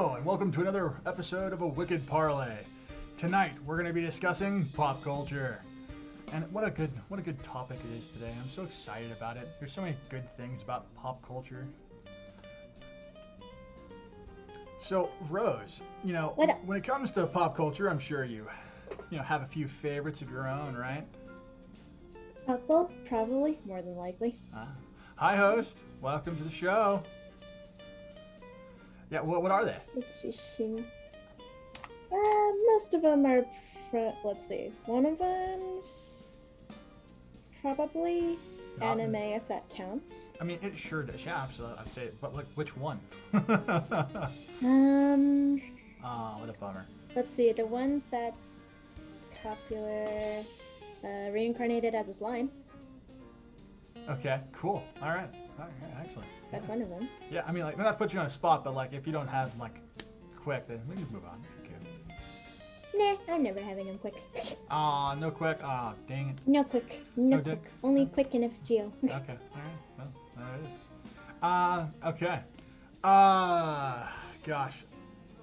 Hello, and welcome to another episode of a Wicked Parley. Tonight, we're going to be discussing pop culture. And what a good topic it is today. I'm so excited about it. There's so many good things about pop culture. So, Rose, when it comes to pop culture, I'm sure you have a few favorites of your own, right? Well, probably, more than likely. Hi, host. Welcome to the show. Yeah, what are they? Let's just see. Most of them are, let's see. One of them's probably anime, if that counts. I mean, it sure does. Yeah, absolutely. I'd say, but like, which one? Oh, what a bummer. Let's see. The one that's popular, reincarnated as a slime. Okay, cool. All right, excellent. That's one of them. Yeah, I mean, like, not put you on a spot, but like, if you don't have like quick, then we can move on. It's okay. Nah, I'm never having them quick. Aw, no quick. Aw, dang it. No quick. No No quick. dick? Only quick and FGO. Okay, all right. Well, there it is. Okay. Gosh,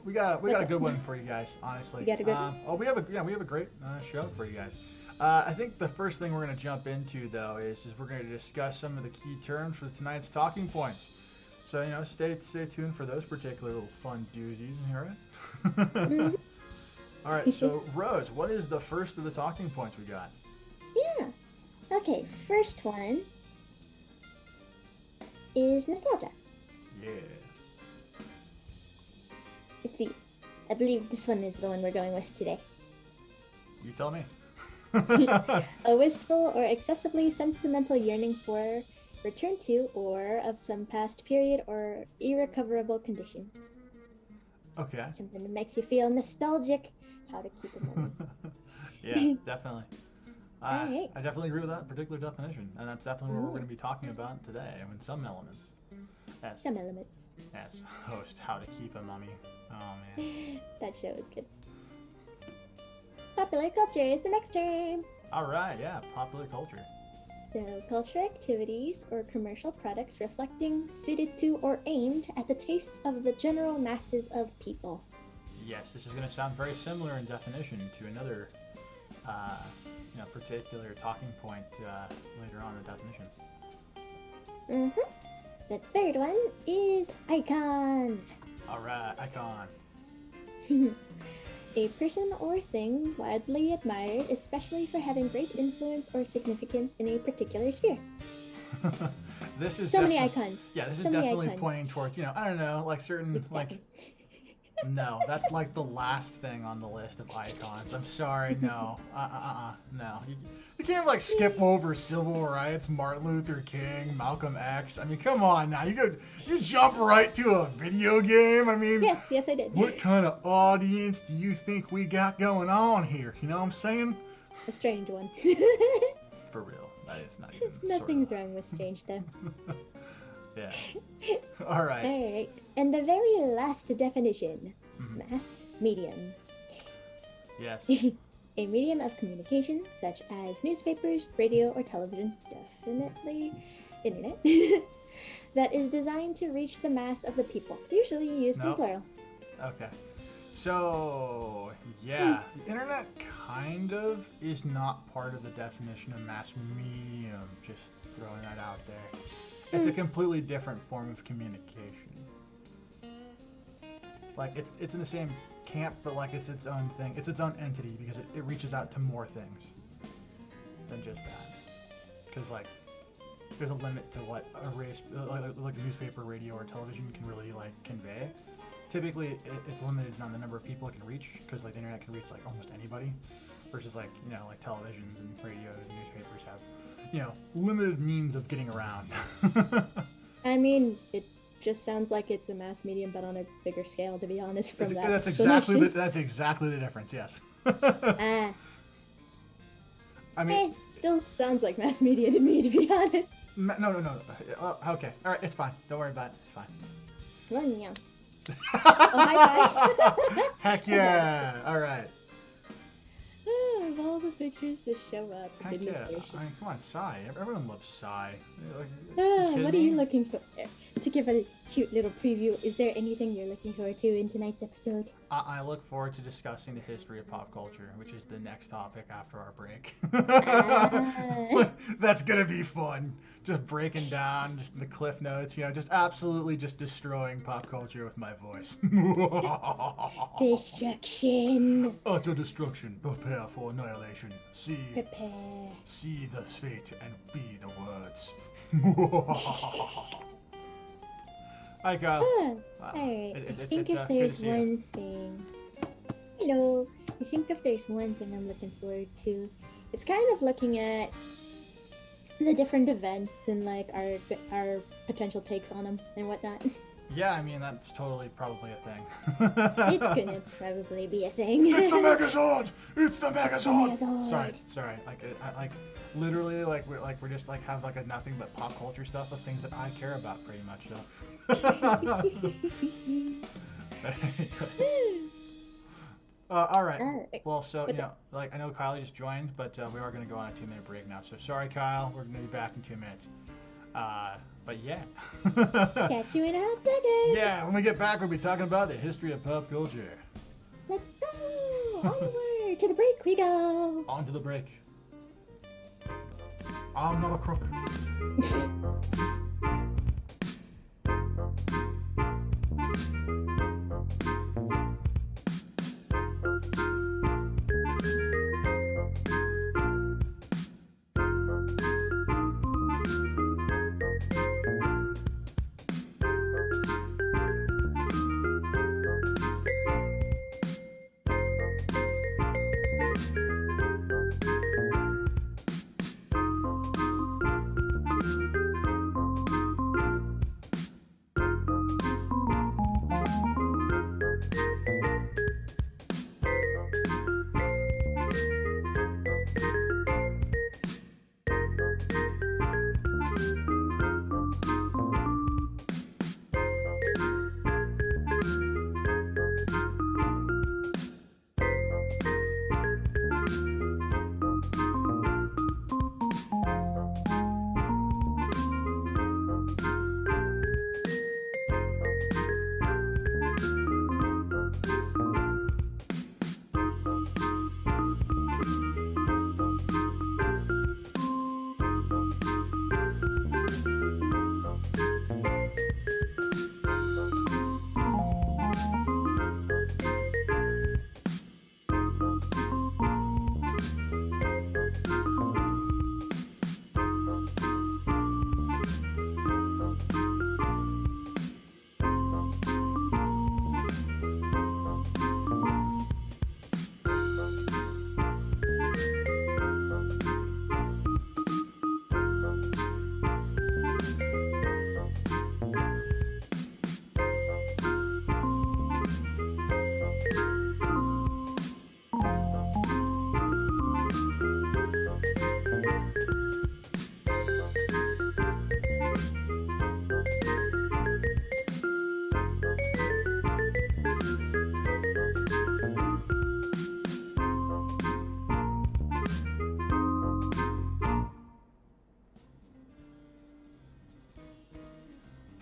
we got a good one for you guys. Honestly. You got a good one? Oh, we have a great show for you guys. I think the first thing we're going to jump into, though, is we're going to discuss some of the key terms for tonight's talking points. So, stay tuned for those particular little fun doozies. All right? Mhm. All right, so, Rose, what is the first of the talking points we got? Yeah. Okay, first one is nostalgia. Yeah. Let's see. I believe this one is the one we're going with today. You tell me. A wistful or excessively sentimental yearning for, return to, or of some past period or irrecoverable condition. Okay. Something that makes you feel nostalgic. How to keep it moving. Yeah, definitely. Alright. I definitely agree with that particular definition, and that's definitely what we're going to be talking about today, in some elements. Some elements. As host, how to keep a mummy. Oh, man. That show is good. Popular culture is the next term. All right, yeah, popular culture. So, culture activities or commercial products reflecting, suited to, or aimed at the tastes of the general masses of people. Yes, this is going to sound very similar in definition to another, particular talking point later on in the definition. Mm-hmm. The third one is icon. All right, icon. A person or thing widely admired, especially for having great influence or significance in a particular sphere. This is so many icons. Yeah, this is so definitely pointing towards, I don't know, like certain, like... No, that's like the last thing on the list of icons. I'm sorry, no. No. You can't like skip over civil rights, Martin Luther King, Malcolm X. I mean, come on now. You jump right to a video game. I mean, yes, I did. What kind of audience do you think we got going on here? You know what I'm saying? A strange one. For real. That is not even Nothing's wrong with strange though. Yeah. All right. Alright. And the very last definition. Mass medium. Yes. A medium of communication such as newspapers, radio, or television, definitely internet, that is designed to reach the mass of the people, usually used in plural. Okay. So, yeah, the internet kind of is not part of the definition of mass medium, just throwing that out there. It's a completely different form of communication. Like, it's in the same camp, but like it's its own thing. It's its own entity because it reaches out to more things than just that. Because like, there's a limit to what a race, like a newspaper, radio, or television can really like convey. Typically, it's limited on the number of people it can reach, because like the internet can reach like almost anybody, versus like like televisions and radios and newspapers have limited means of getting around. I mean, it just sounds like it's a mass medium, but on a bigger scale, to be honest. From that's exactly the difference. Yes. I mean, still sounds like mass media to me, to be honest. No. Okay, all right, it's fine. Don't worry about it. It's fine. Well, yeah. Oh, hi. Heck yeah! All right. Of all the pictures to show up. Heck yeah! I mean, come on, Psy. Everyone loves Psy. What are you looking for? to give a cute little preview, is there anything you're looking forward to in tonight's episode? I look forward to discussing the history of pop culture, which is the next topic after our break. That's gonna be fun. Just breaking down just the cliff notes, just absolutely just destroying pop culture with my voice. Destruction. Utter destruction. Prepare for annihilation. Prepare. See the fate and be the words. Hi, Kyle. Alright, I think if there's one thing... Hello. I think if there's one thing I'm looking forward to, it's kind of looking at the different events and like our potential takes on them and whatnot. Yeah, I mean, that's totally probably a thing. It's gonna probably be a thing. It's the Megazord! It's the Megazord! Megazord. Sorry. Like literally, we're just like have like a nothing but pop culture stuff of things that I care about pretty much. So. All right. Well, so I know Kyle just joined, but we are gonna go on a 2-minute break now. So sorry, Kyle. We're gonna be back in 2 minutes. But yeah. Catch you in a hot second. Yeah, when we get back, we'll be talking about the history of pop culture. Let's go! Onward! To the break we go! On to the break. I'm not a crook.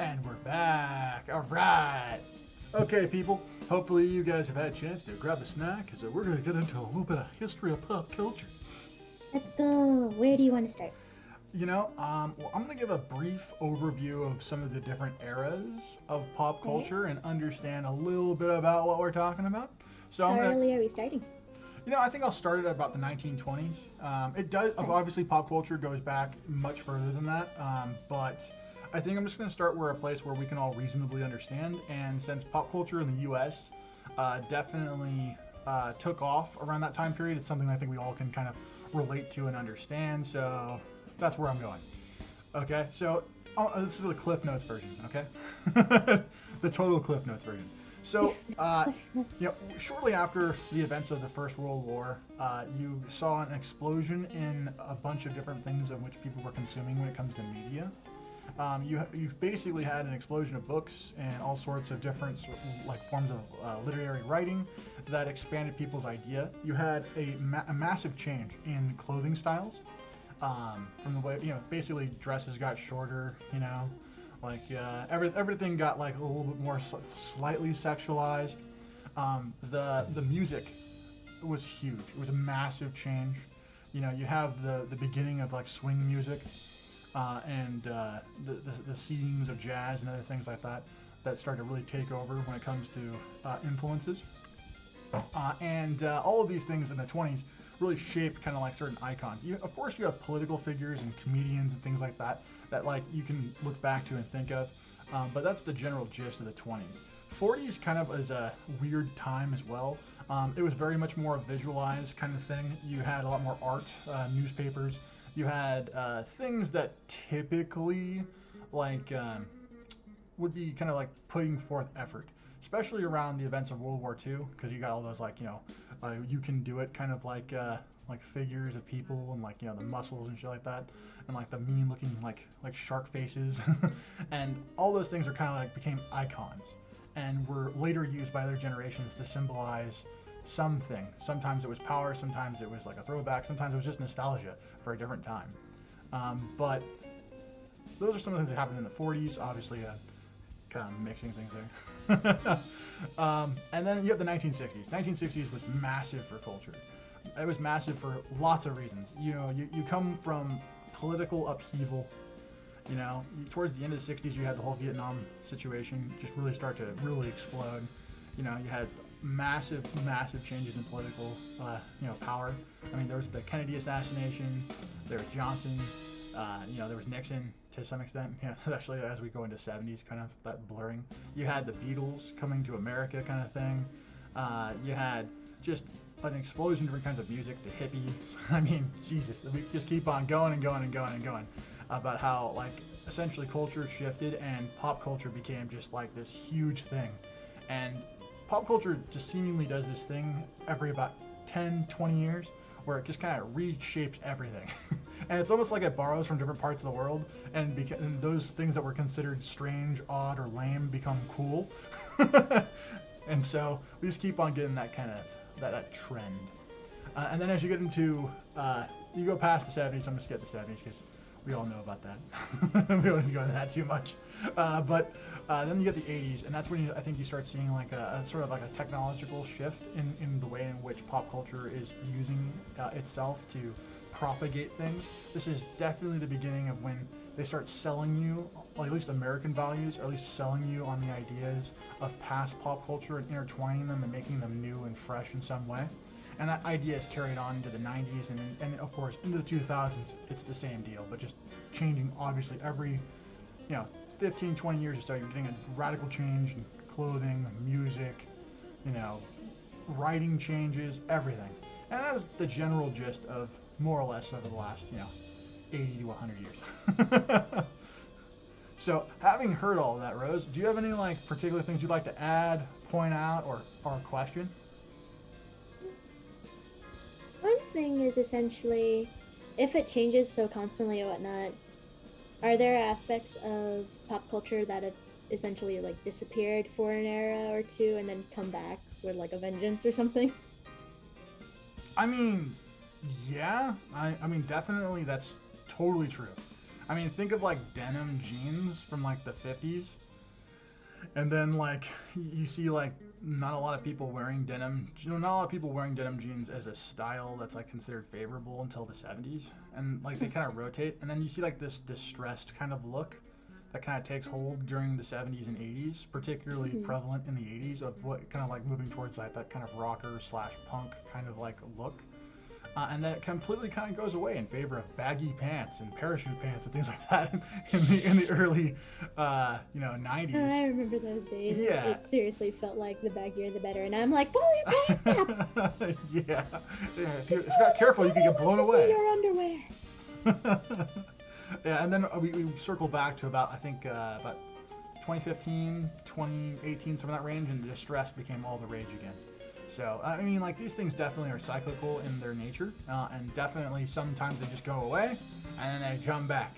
And we're back. All right. Okay, people. Hopefully you guys have had a chance to grab a snack, because we're going to get into a little bit of history of pop culture. Let's go. Where do you want to start? Well, I'm going to give a brief overview of some of the different eras of pop culture and understand a little bit about what we're talking about. So How early are we starting? I think I'll start at about the 1920s. It does, obviously pop culture goes back much further than that, but I think I'm just going to start where a place where we can all reasonably understand. And since pop culture in the U.S. Definitely took off around that time period, it's something I think we all can kind of relate to and understand. So that's where I'm going. Okay, so this is the Cliff Notes version. Okay, the total Cliff Notes version. So, shortly after the events of the First World War, you saw an explosion in a bunch of different things of which people were consuming when it comes to media. You've basically had an explosion of books and all sorts of different forms of literary writing that expanded people's idea. You had a massive change in clothing styles, from the way, basically dresses got shorter, Like everything got like a little bit more slightly sexualized. The music was huge. It was a massive change. You know, you have the beginning of like swing music, and the seedings of jazz and other things like that that start to really take over when it comes to influences. And all of these things in the 20s really shaped kind of like certain icons. Of course, you have political figures and comedians and things like that like you can look back to and think of, but that's the general gist of the 20s. 40s kind of is a weird time as well. It was very much more a visualized kind of thing. You had a lot more art, newspapers. You had things that typically like would be kind of like putting forth effort, especially around the events of World War II, because you got all those like, you know, you can do it kind of like figures of people and like, you know, the muscles and shit like that, and like the mean looking like shark faces, and all those things are kind of like became icons, and were later used by other generations to symbolize something. Sometimes it was power, sometimes it was like a throwback, sometimes it was just nostalgia for a different time. But those are some of the things that happened in the 40s. Obviously, kind of mixing things there. And then you have the 1960s. 1960s was massive for culture. It was massive for lots of reasons. You know, you come from political upheaval. You know, towards the end of the 60s, you had the whole Vietnam situation just really start to really explode. You know, you had massive changes in political, power. I mean, there was the Kennedy assassination, there was Johnson, there was Nixon to some extent, especially as we go into 70s, kind of that blurring. You had the Beatles coming to America kind of thing. You had just an explosion of different kinds of music, the hippies. I mean, Jesus, we just keep on going and going and going and going about how, like, essentially culture shifted and pop culture became just like this huge thing. And pop culture just seemingly does this thing every about 10, 20 years where it just kind of reshapes everything. And it's almost like it borrows from different parts of the world, and those things that were considered strange, odd, or lame become cool. And so we just keep on getting that kind of that trend. And then as you get into, you go past the 70s, I'm going to skip the 70s because we all know about that. We don't need to go into that too much. But then you get the 80s, and that's when I think you start seeing like a sort of like a technological shift in the way in which pop culture is using itself to propagate things. This is definitely the beginning of when they start selling you, or at least American values, or at least selling you on the ideas of past pop culture and intertwining them and making them new and fresh in some way. And that idea is carried on into the 90s and of course into the 2000s. It's the same deal, but just changing obviously every 15, 20 years or so. You're getting a radical change in clothing, music, writing changes, everything. And that was the general gist of more or less over the last 80 to 100 years. So having heard all of that, Rose, do you have any like particular things you'd like to add, point out, or question? One thing is essentially, if it changes so constantly and whatnot, are there aspects of pop culture that have essentially like disappeared for an era or two and then come back with like a vengeance or something? I mean, yeah. I mean, definitely that's totally true. I mean, think of like denim jeans from like the 50s. And then like you see like not a lot of people wearing denim, not a lot of people wearing denim jeans as a style that's like considered favorable until the 70s. And like they kind of rotate. And then you see like this distressed kind of look that kind of takes hold during the 70s and 80s, particularly prevalent in the 80s, of what kind of like moving towards like that kind of rocker / punk kind of like look. And then it completely kind of goes away in favor of baggy pants and parachute pants and things like that in the early 90s. Oh, I remember those days. Yeah. It seriously felt like the baggier the better, and I'm like, pull your pants up! Yeah. If you're not careful, you can get blown away. Your underwear. Yeah, and then we circle back to about, I think, about 2015, 2018, some of that range, and distress became all the rage again. So, I mean, like, these things definitely are cyclical in their nature, and definitely sometimes they just go away, and then they come back.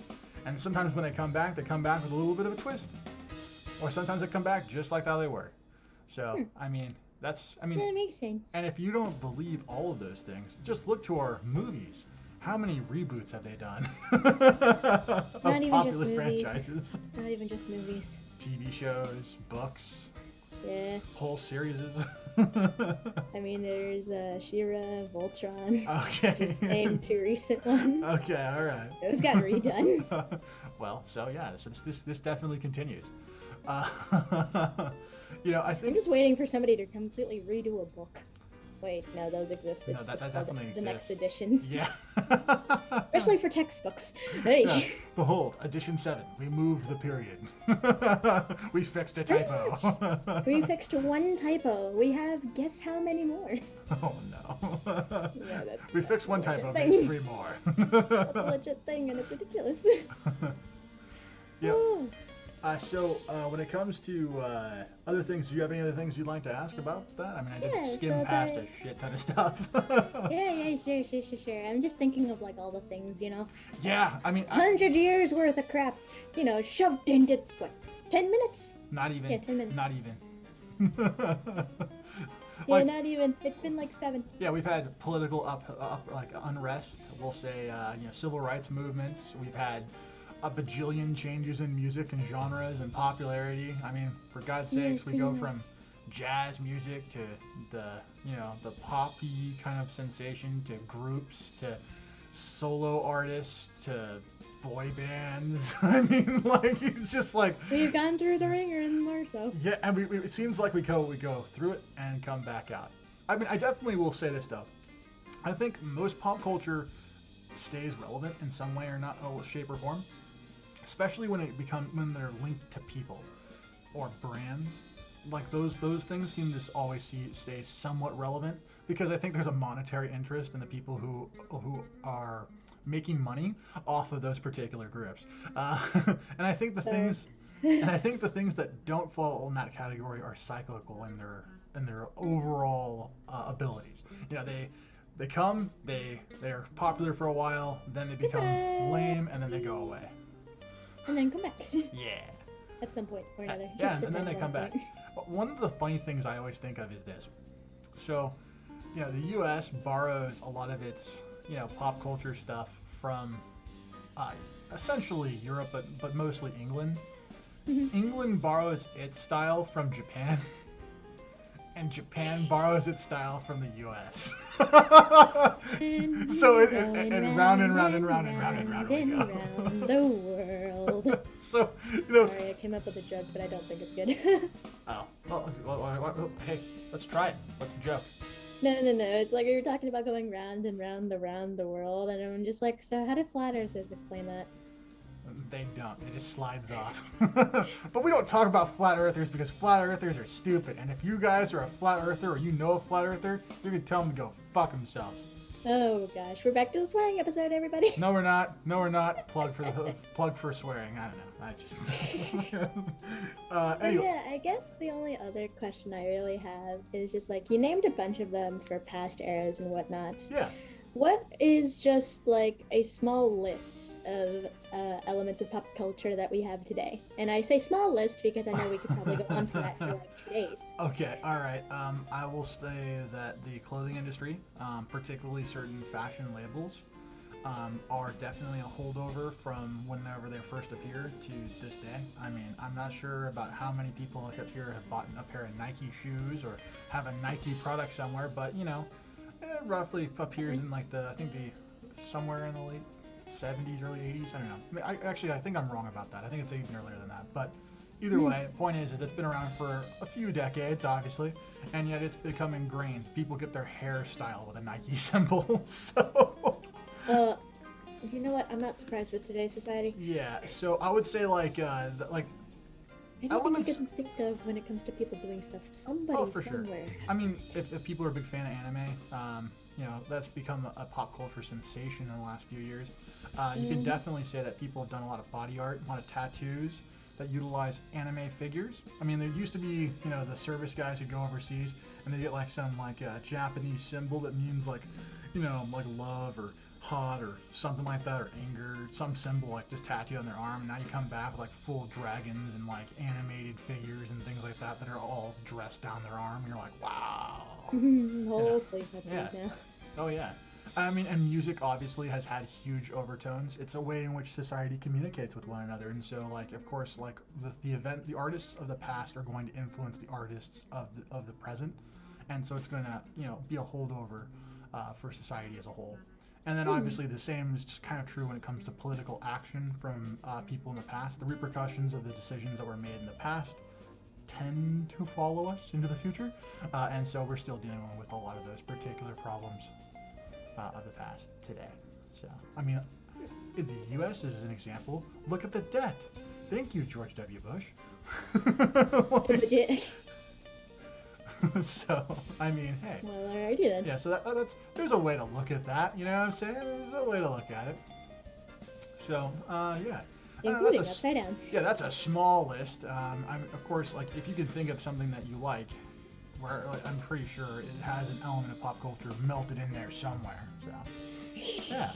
And sometimes when they come back with a little bit of a twist. Or sometimes they come back just like how they were. So, I mean, that makes sense. And if you don't believe all of those things, just look to our movies. how many reboots have they done of Not even just popular movies. franchises? Not even just movies. TV shows, books, Yeah. whole series. I mean, there's She-Ra, Voltron. Okay. Just named 2 recent ones. Okay, all right. Those got redone. Well, so yeah, so this definitely continues. You know, I I'm think just waiting for somebody to completely redo a book. Wait, no, those exist. No, It's that just called definitely the next exists. editions. yeah. Especially for textbooks. Hey. Yeah. Behold, edition 7. We moved the period. We fixed a typo. We fixed 1 typo. We have guess how many more? Oh no. Yeah, We that's fixed 1 a legit typo, thing. makes 3 more. That's a legit thing, and it's ridiculous. Yep. Oh. So when it comes to other things, do you have any other things you'd like to ask about that? I mean, I Yeah, just skimmed so past the- a shit ton of stuff. Yeah, sure. I'm just thinking of like all the things, you know, Yeah, I mean, 100 years worth of crap, you know, shoved into what, 10 minutes? not even. Yeah, 10 minutes. Not even. Yeah, Like, not even. It's been like 7. yeah, we've had political like unrest. We'll say, you know, civil rights movements. We've had a bajillion changes in music and genres and popularity. I mean, for God's sakes, we go from jazz music to the, you know, the poppy kind of sensation to groups to solo artists to boy bands. I mean, like, it's just like, We've gone through the ringer and more so. yeah, and it seems like we go through it and come back out. I mean, I definitely will say this though. I think most pop culture stays relevant in some way or not, or shape or form, especially when when they're linked to people or brands. Like those things seem to always stay somewhat relevant because I think there's a monetary interest in the people who are making money off of those particular groups. And I think the things. And I think the things that don't fall in that category are cyclical in their overall abilities. You know, they come, they're popular for a while, then they become lame, and then they go away. And then come back. Yeah. At some point or another. Yeah, Just and then they depends come on back. the point. One of the funny things I always think of is this. So, you know, the U.S. borrows a lot of its, you know, pop culture stuff from essentially Europe, but mostly England. England borrows its style from Japan, and Japan borrows its style from the U.S. So and round and round and round and round and round we go. Round the world. So, you know. Sorry, I came up with a joke, but I don't think it's good. Oh, well, hey, let's try it. What's the joke? No. It's like you're talking about going round and round the world, and I'm just like, so how do flat earthers explain that? They don't. It just slides off. But we don't talk about flat earthers because flat earthers are stupid. And if you guys are a flat earther or you know a flat earther, you can tell them to go fuck themselves. Oh gosh, we're back to the swearing episode, everybody. No, we're not. No, we're not. Plug for swearing. I don't know. I just. But Anyway. yeah, I guess the only other question I really have is just like, you named a bunch of them for past eras and whatnot. Yeah. What is just like a small list of elements of pop culture that we have today? And I say small list because I know we could probably go on for that for like 2 days. Okay, all right. I will say that the clothing industry, particularly certain fashion labels, are definitely a holdover from whenever they first appeared to this day. I mean, I'm not sure about how many people up here have bought a pair of Nike shoes or have a Nike product somewhere, but you know, it roughly appears in like I think somewhere in the late 70s, early 80s. I don't know. I think I'm wrong about that. I think it's even earlier than that. But either way, point is it's been around for a few decades, obviously, and yet it's become ingrained. People get their hairstyle with a Nike symbol, so. You know what? I'm not surprised with today's society. Yeah, so I would say like Anything elements- you can think of when it comes to people doing stuff. Somebody Oh, for sure. somewhere. I mean, if people are a big fan of anime, you know, that's become a pop culture sensation in the last few years. You can definitely say that people have done a lot of body art, a lot of tattoos that utilize anime figures. I mean, there used to be, you know, the service guys who go overseas and they get like some like Japanese symbol that means like, you know, like love or hot or something like that, or anger, some symbol like just tattooed on their arm. And now you come back with like full dragons and like animated figures and things like that are all dressed down their arm. And you're like, wow. Whole sleeve tattoos Yeah. now. Oh yeah. I mean, and music obviously has had huge overtones. It's a way in which society communicates with one another, and so like, of course, like the artists of the past are going to influence the artists of the present, and so it's going to be a holdover for society as a whole. And then obviously the same is just kind of true when it comes to political action from people in the past. The repercussions of the decisions that were made in the past tend to follow us into the future, and so we're still dealing with a lot of those particular problems of the past today. So, I mean, in the U.S. as an example, look at the debt. Thank you, George W. Bush. So, I mean, hey. Well, alrighty then. Yeah, so that's there's a way to look at that. You know what I'm saying? There's a way to look at it. So, yeah. Including upside down. Yeah, that's a small list. I'm of course, like, if you can think of something that you like, where like, I'm pretty sure it has an element of pop culture melted in there somewhere. So, yeah.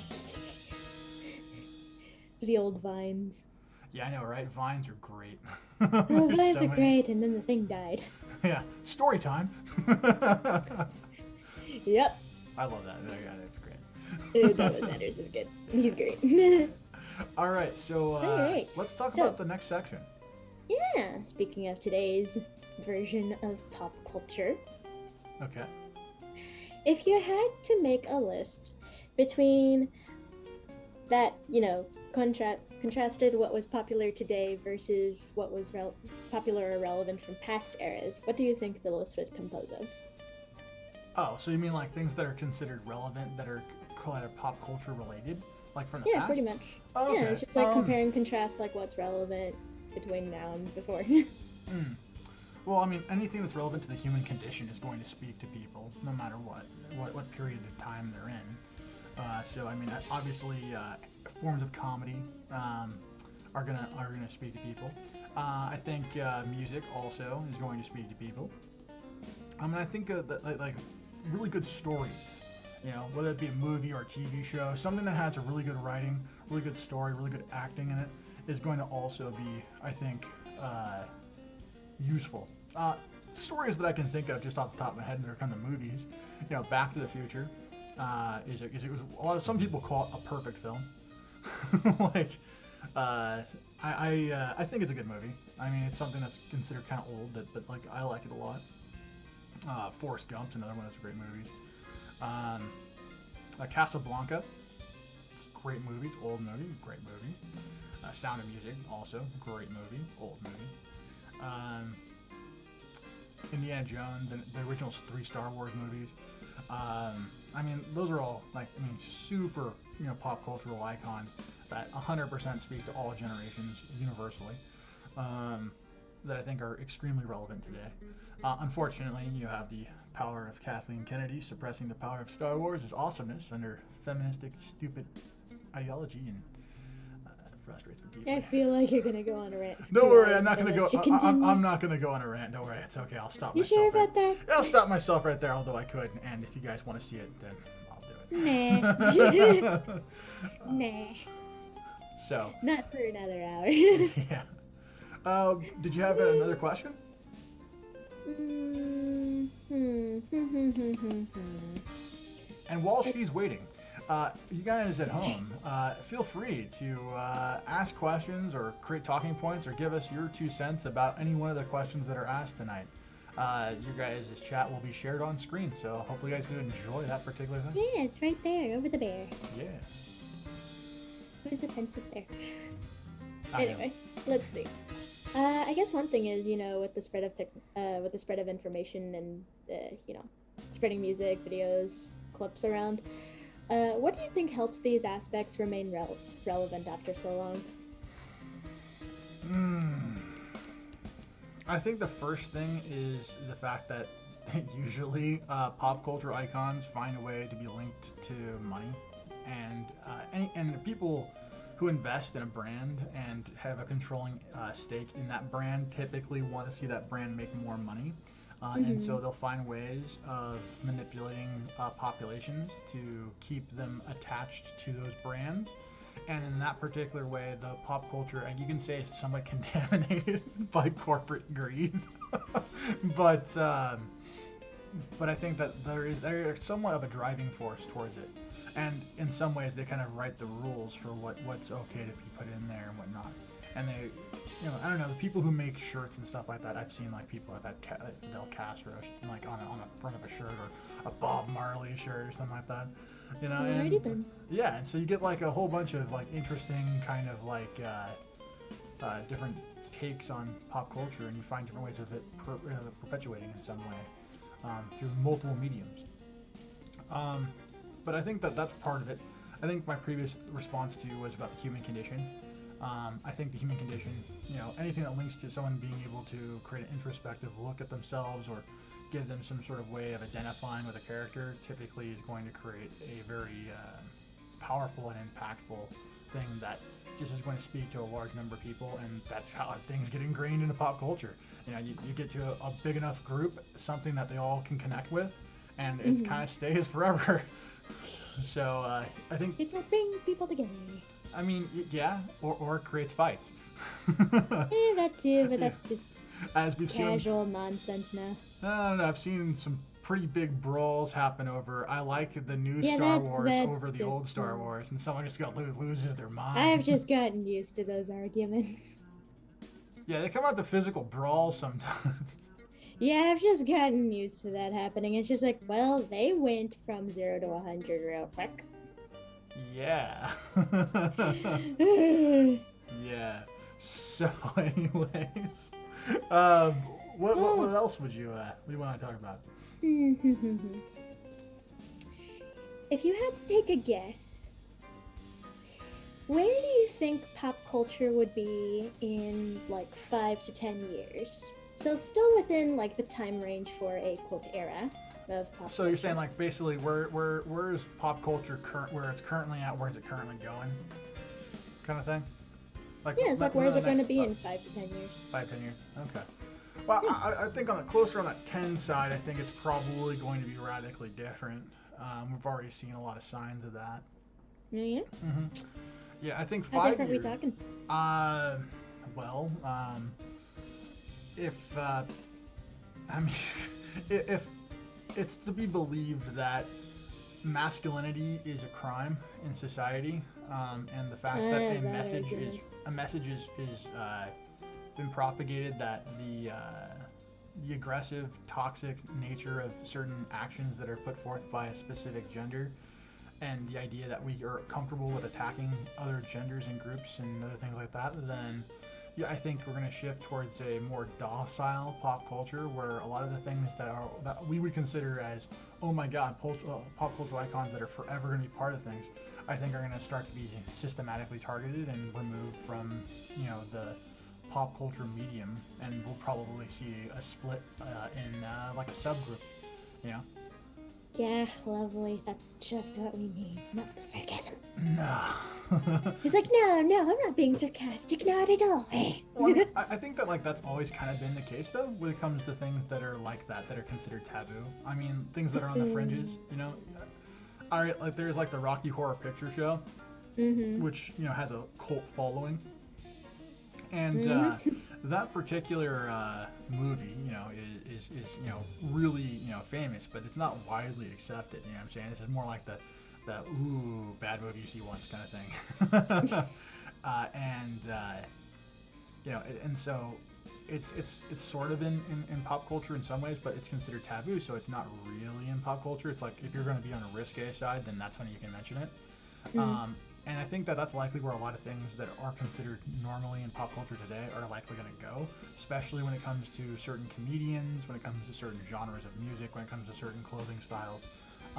The old vines. Yeah, I know, right? Vines are great. Oh, vines are great, and then the thing died. Yeah, story time. Yep. I love that. Yeah, that's great. Thomas Sanders is good. He's great. All right, so Alright. let's talk about the next section. Yeah, speaking of today's version of pop culture, Okay. if you had to make a list between that, contrasted what was popular today versus what was popular or relevant from past eras, what do you think the list would compose of? Oh, so you mean like things that are considered relevant that are kind of pop culture related, like from the Yeah, past? pretty much. Oh, okay. Yeah, it's just like compare and contrast like what's relevant between now and before. Well, I mean, anything that's relevant to the human condition is going to speak to people, no matter what period of time they're in. So, I mean, obviously, forms of comedy are gonna speak to people. I think music also is going to speak to people. I mean, I think that like really good stories, whether it be a movie or a TV show, something that has a really good writing, really good story, really good acting in it, is going to also be, I think, useful. Stories that I can think of just off the top of my head that are kind of movies, Back to the Future, some people call it a perfect film. Like, I think it's a good movie. I mean, it's something that's considered kind of old, but like I like it a lot. Forrest Gump's another one that's a great movie. Casablanca, it's a great movie, it's an old movie, great movie. Sound of Music, also great movie, old movie. Indiana Jones and the original 3 Star Wars movies. I mean, those are all super pop cultural icons that 100% speak to all generations universally. That I think are extremely relevant today. Unfortunately, you have the power of Kathleen Kennedy suppressing the power of Star Wars' awesomeness under feministic, stupid ideology, and frustrates me deeply. I feel like you're gonna go on a rant. Don't worry, I'm not gonna go. I'm not gonna go on a rant. Don't worry, it's okay. I'll stop myself. You sure about that? I'll stop myself right there, although I could. And if you guys want to see it, then I'll do it. Nah. Nah. So. Not for another hour. Yeah. Did you have another question? And while she's waiting, you guys at home, feel free to ask questions or create talking points or give us your 2 cents about any one of the questions that are asked tonight. Your guys' chat will be shared on screen, so hopefully you guys do enjoy that particular thing. Yeah, it's right there, over the bear. Yeah. Who's offensive there? Anyway, let's see. I guess one thing is, with the spread of information and spreading music, videos, clips around. What do you think helps these aspects remain relevant after so long? I think the first thing is the fact that usually pop culture icons find a way to be linked to money, and people who invest in a brand and have a controlling stake in that brand typically want to see that brand make more money. And so they'll find ways of manipulating populations to keep them attached to those brands. And in that particular way, the pop culture, and you can say it's somewhat contaminated by corporate greed. But but I think that there's somewhat of a driving force towards it, and in some ways they kind of write the rules for what's okay to be put in there and whatnot. And they, I don't know, the people who make shirts and stuff like that, I've seen like people have had Fidel Castro like on the front of a shirt, or a Bob Marley shirt or something like that. Alrighty then. Yeah, and so you get like a whole bunch of like interesting kind of like different takes on pop culture, and you find different ways of it perpetuating in some way through multiple mediums. But I think that that's part of it. I think my previous response to you was about the human condition. I think the human condition, anything that links to someone being able to create an introspective look at themselves or give them some sort of way of identifying with a character, typically is going to create a very powerful and impactful thing that just is going to speak to a large number of people, and that's how things get ingrained into pop culture. You get to a big enough group, something that they all can connect with, and it kind of stays forever. So I think it's what brings people together. I mean, yeah, or it creates fights. That too, but that's just as we've casual nonsense now. I don't know. I've seen some pretty big brawls happen over. I like the new Star Wars over the old Star Wars, and someone just loses their mind. I've just gotten used to those arguments. Yeah, they come out to physical brawls sometimes. Yeah, I've just gotten used to that happening. It's just like, well, they went from 0 to 100 real quick. Yeah. Yeah. So, anyways, what else would you want to talk about? If you had to take a guess, where do you think pop culture would be in like 5 to 10 years? So still within like the time range for a quote era of pop So you're saying like basically where is pop culture where it's currently at, where is it currently going, kind of thing? Like, yeah, it's like where is it going to be in 5 to 10 years? 5, 10 years. Okay. Well, I think closer on that 10 side, I think it's probably going to be radically different. We've already seen a lot of signs of that. Yeah. Mm-hmm. Yeah, I think 5 How years. different are we talking? Well, if I mean, if it's to be believed that masculinity is a crime in society, and the fact that a message is been propagated that the aggressive, toxic nature of certain actions that are put forth by a specific gender, and the idea that we are comfortable with attacking other genders and groups and other things like that, then yeah, I think we're going to shift towards a more docile pop culture where a lot of the things that we would consider as, oh my god, pop cultural icons that are forever going to be part of things, I think are going to start to be systematically targeted and removed from, the pop culture medium, and we'll probably see a split in like a subgroup, Yeah, lovely. That's just what we need. Not the sarcasm. No. He's like, no, I'm not being sarcastic. Not at all. Well, I think that that's always kind of been the case though, when it comes to things that are like that are considered taboo. I mean, things that are on the fringes. Alright, like there's like the Rocky Horror Picture Show, which has a cult following, and that particular movie, is really famous, but it's not widely accepted. You know what I'm saying? This is more like the ooh, bad movie you see once kind of thing. And so it's sort of in pop culture in some ways, but it's considered taboo, so it's not really in pop culture. It's like if you're going to be on a risque side, then that's when you can mention it. And I think that that's likely where a lot of things that are considered normally in pop culture today are likely going to go, especially when it comes to certain comedians, when it comes to certain genres of music, when it comes to certain clothing styles,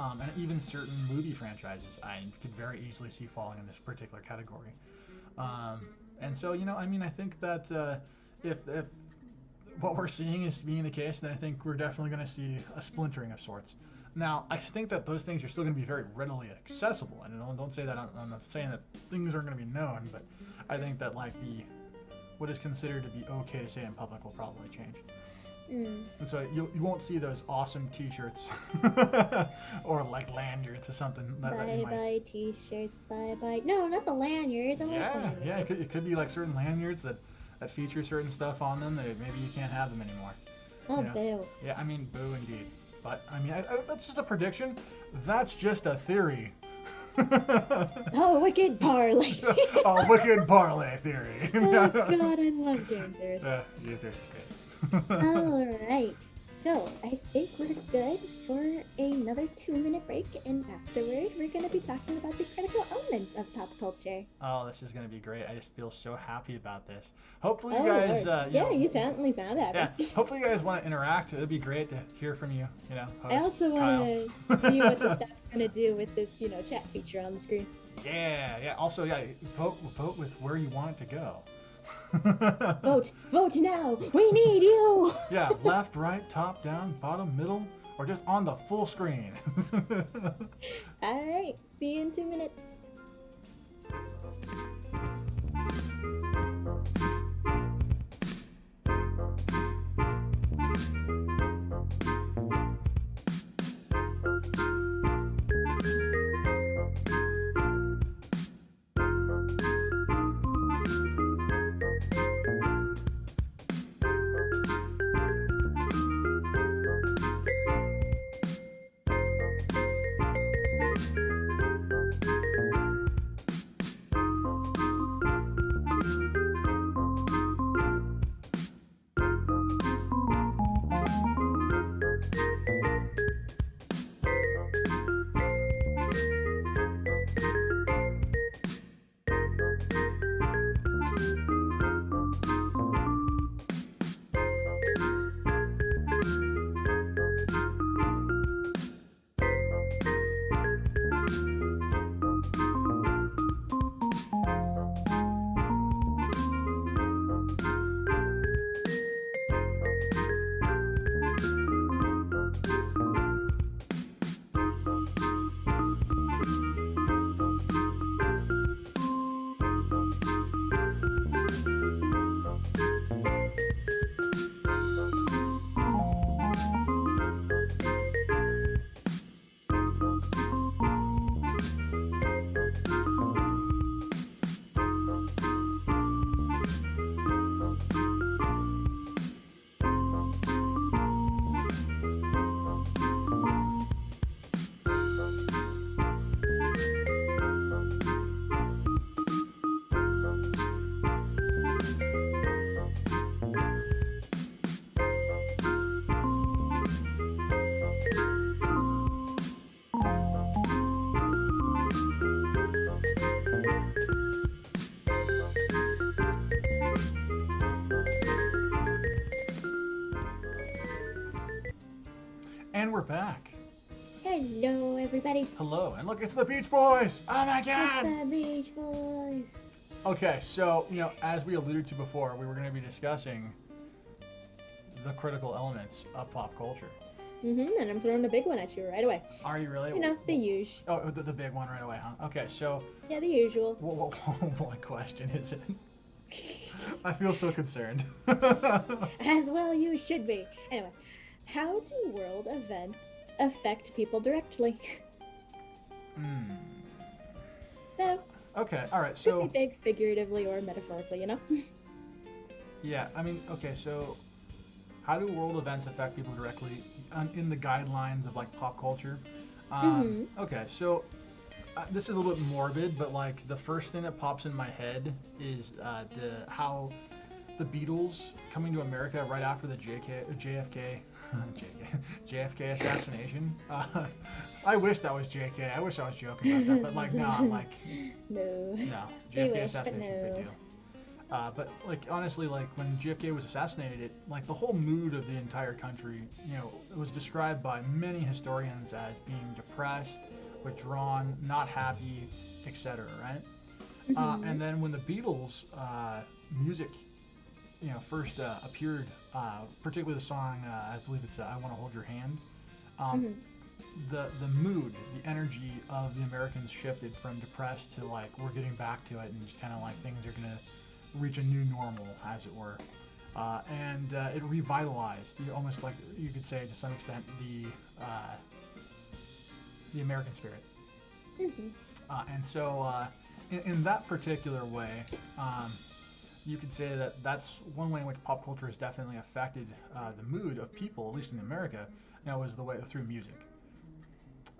and even certain movie franchises. I could very easily see falling in this particular category. And so, I think that if what we're seeing is being the case, then I think we're definitely going to see a splintering of sorts. Now, I think that those things are still going to be very readily accessible, and don't say that I'm not saying that things aren't going to be known, but I think that what is considered to be okay to say in public will probably change. And so you won't see those awesome T-shirts or like lanyards or something. Bye T-shirts, bye. No, not the lanyard. The lanyard. Yeah. It could be like certain lanyards that feature certain stuff on them that maybe you can't have them anymore. Oh, boo. Yeah, I mean, boo indeed. but I mean, that's just a prediction. That's just a theory. Oh, Wicked Parley. Oh, Wicked Parley theory. Oh God, I love game theories. Game theory's great. All right. So I think we're good for another 2-minute break, and afterward, we're going to be talking about the critical elements of pop culture. Oh, this is going to be great. I just feel so happy about this. Hopefully, you Oh, guys. Lord. You certainly sound happy. Yeah. Hopefully, you guys want to interact. It'd be great to hear from you. You know. Host, I also want to see what the staff's going to do with this, chat feature on the screen. Yeah. Also, vote with where you want it to go. Vote now. We need you. Yeah, left, right, top, down, bottom, middle, or just on the full screen. All right. See you in 2 minutes. And we're back. Hello, everybody. Hello, and look, it's the Beach Boys. Oh my It's God. the Beach Boys. Okay, so as we alluded to before, we were going to be discussing the critical elements of pop culture. And I'm throwing a big one at you right away. Are you really? The usual. Oh, the big one right away, huh? Okay, so. Yeah, the usual. What question is it? I feel so concerned. As well you should be. Anyway, how do world events affect people directly? So, Okay, alright, could so. be big figuratively or metaphorically, Yeah, I mean, okay, so how do world events affect people directly in the guidelines of like pop culture? Okay, so this is a little bit morbid, but like the first thing that pops in my head is how the Beatles coming to America right after the JFK assassination. I wish that was JK. I wish I was joking about that, but like not like no. JFK assassination big deal. But like honestly, like when JFK was assassinated, like the whole mood of the entire country, it was described by many historians as being depressed, withdrawn, not happy, etc. Right? And then when the Beatles music, first appeared, particularly the song, I believe it's "I Want to Hold Your Hand." The mood, the energy of the Americans shifted from depressed to like we're getting back to it, and just kind of like things are gonna reach a new normal, as it were, and it revitalized, almost like you could say to some extent the American spirit. And so in that particular way, you could say that that's one way in which pop culture has definitely affected the mood of people, at least in America. That was the way through music.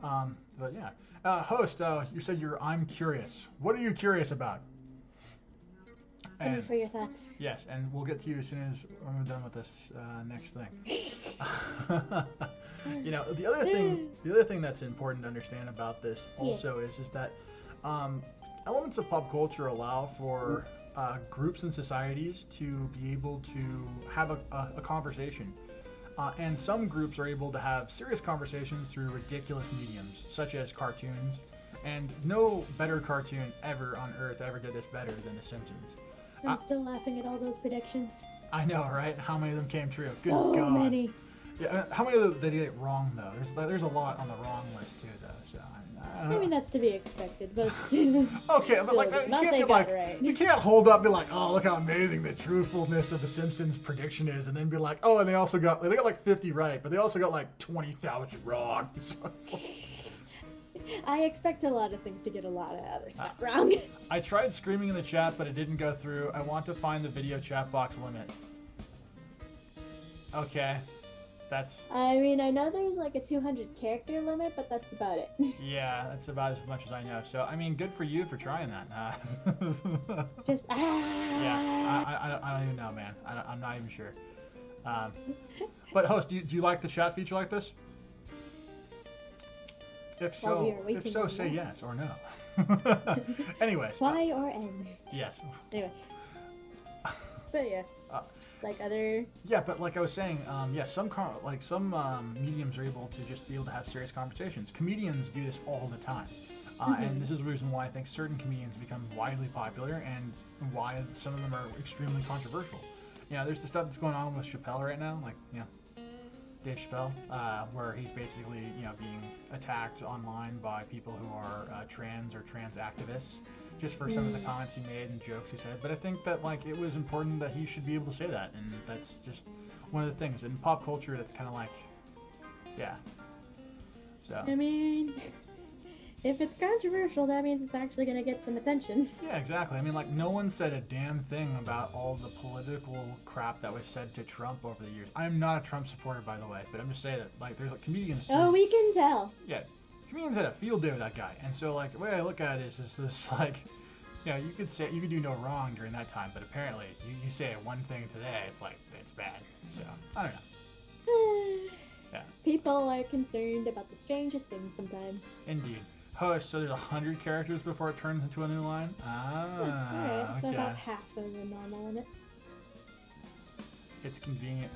But yeah, host, you said I'm curious. What are you curious about? Ready for your thoughts. Yes, and we'll get to you as soon as I'm done with this next thing. The other thing that's important to understand about this also is that elements of pop culture allow for groups and societies to be able to have a conversation. And some groups are able to have serious conversations through ridiculous mediums, such as cartoons. And no better cartoon ever on Earth ever did this better than The Simpsons. I'm still laughing at all those predictions. I know, right? How many of them came true? Good so God. many. Yeah, how many of them did they get wrong, though? There's a lot on the wrong list, too, though. So I mean, that's to be expected, but... Okay, but like, you can't hold up and be like, oh, look how amazing the truthfulness of The Simpsons prediction is, and then be like, oh, and they got like 50 right, but they also got like 20,000 wrong. So it's like... I expect a lot of things to get a lot of other stuff wrong. I tried screaming in the chat, but it didn't go through. I want to find the video chat box limit. Okay. I mean, I know there's like a 200 character limit, but that's about it. Yeah, that's about as much as I know. So, I mean, good for you for trying that. Just, Yeah, I don't even know, man. I'm not even sure. But, host, do you like the chat feature like this? If so, say yes or no. Anyways. Y or N. Yes. Anyway. But yeah. Like other. Yeah, but like I was saying, some mediums are able to just be able to have serious conversations. Comedians do this all the time, and this is the reason why I think certain comedians become widely popular and why some of them are extremely controversial. There's the stuff that's going on with Chappelle right now, like Dave Chappelle, where he's basically being attacked online by people who are trans or trans activists. Just for some of the comments he made and jokes he said. But I think that it was important that he should be able to say that, and that's just one of the things. In pop culture, that's kind of like, yeah. So. I mean, if it's controversial, that means it's actually going to get some attention. Yeah, exactly. I mean, no one said a damn thing about all the political crap that was said to Trump over the years. I'm not a Trump supporter, by the way, but I'm just saying that, there's comedians. Oh, we can tell. Yeah. Comedians had a field day with that guy, and so the way I look at it is this you could do no wrong during that time, but apparently you say one thing today, it's bad. So I don't know. Yeah. People are concerned about the strangest things sometimes. Indeed. Host, so there's 100 characters before it turns into a new line. Alright, so about half of the normal limit. It's convenient.